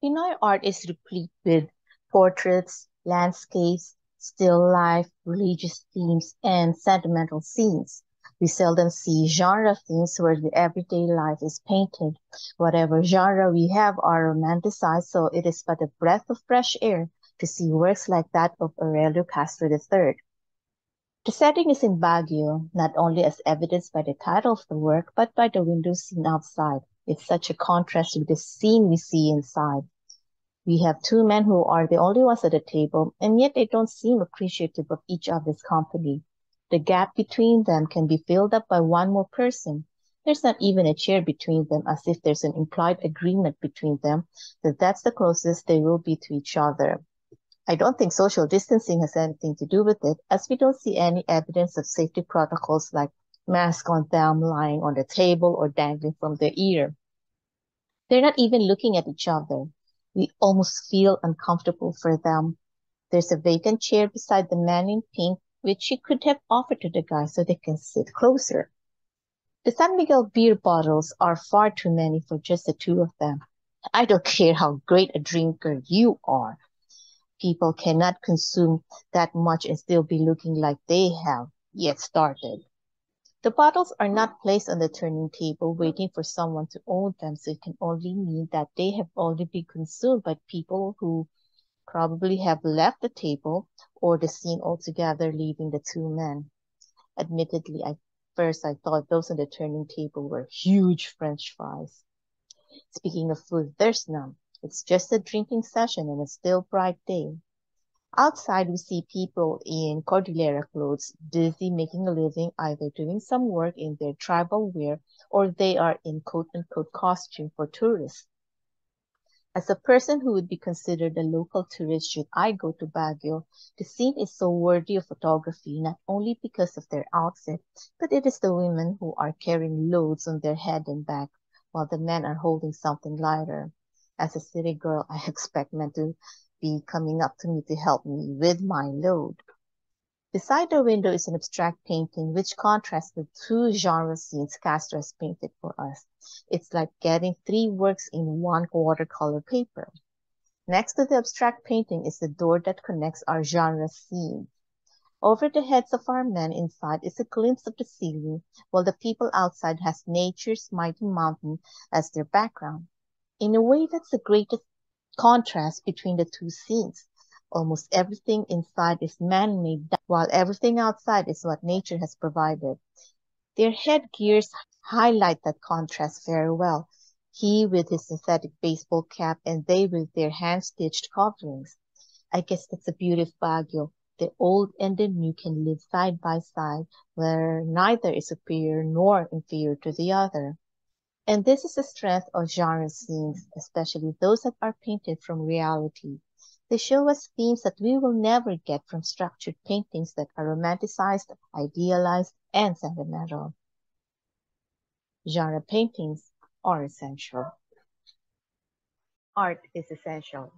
Pinoy art is replete with portraits, landscapes, still life, religious themes, and sentimental scenes. We seldom see genre themes where the everyday life is painted. Whatever genre we have are romanticized, so it is but a breath of fresh air to see works like that of Aurelio Castro III. The setting is in Baguio, not only as evidenced by the title of the work, but by the window scene outside. It's such a contrast with the scene we see inside. We have two men who are the only ones at the table, and yet they don't seem appreciative of each other's company. The gap between them can be filled up by one more person. There's not even a chair between them, as if there's an implied agreement between them that that's the closest they will be to each other. I don't think social distancing has anything to do with it, as we don't see any evidence of safety protocols like masks on them lying on the table or dangling from their ear. They're not even looking at each other. We almost feel uncomfortable for them. There's a vacant chair beside the man in pink, which she could have offered to the guy so they can sit closer. The San Miguel beer bottles are far too many for just the two of them. I don't care how great a drinker you are. People cannot consume that much and still be looking like they have yet started. The bottles are not placed on the turning table waiting for someone to own them, so it can only mean that they have already been consumed by people who probably have left the table or the scene altogether, leaving the two men. Admittedly, at first I thought those on the turning table were huge French fries. Speaking of food, there's none. It's just a drinking session on a still bright day. Outside, we see people in Cordillera clothes, busy making a living, either doing some work in their tribal wear or they are in quote-unquote costume for tourists. As a person who would be considered a local tourist should I go to Baguio, the scene is so worthy of photography not only because of their outfit, but it is the women who are carrying loads on their head and back, while the men are holding something lighter. As a city girl, I expect men to be coming up to me to help me with my load. Beside the window is an abstract painting which contrasts the two genre scenes Castro has painted for us. It's like getting three works in one watercolor paper. Next to the abstract painting is the door that connects our genre scenes. Over the heads of our men inside is a glimpse of the ceiling, while the people outside has nature's mighty mountain as their background. In a way, that's the greatest contrast between the two scenes. Almost everything inside is man-made, while everything outside is what nature has provided. Their headgears highlight that contrast very well. He with his synthetic baseball cap and they with their hand-stitched coverings. I guess that's the beauty of Baguio. The old and the new can live side by side, where neither is superior nor inferior to the other. And this is the strength of genre scenes, especially those that are painted from reality. They show us themes that we will never get from structured paintings that are romanticized, idealized, and sentimental. Genre paintings are essential. Art is essential.